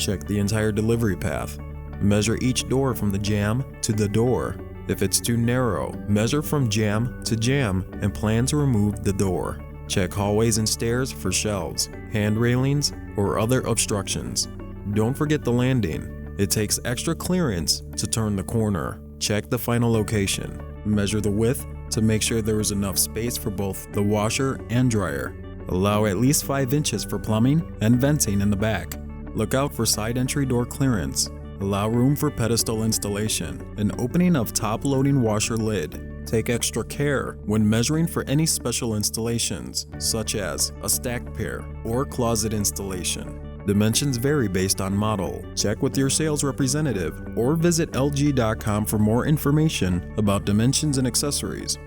Check the entire delivery path. Measure each door from the jamb to the door. If it's too narrow, measure from jamb to jamb and plan to remove the door. Check hallways and stairs for shelves, hand railings, or other obstructions. Don't forget the landing. It takes extra clearance to turn the corner. Check the final location. Measure the width to make sure there is enough space for both the washer and dryer. Allow at least 5 inches for plumbing and venting in the back. Look out for side entry door clearance. Allow room for pedestal installation and opening of top loading washer lid. Take extra care when measuring for any special installations, such as a stacked pair or closet installation. Dimensions vary based on model. Check with your sales representative or visit LG.com for more information about dimensions and accessories.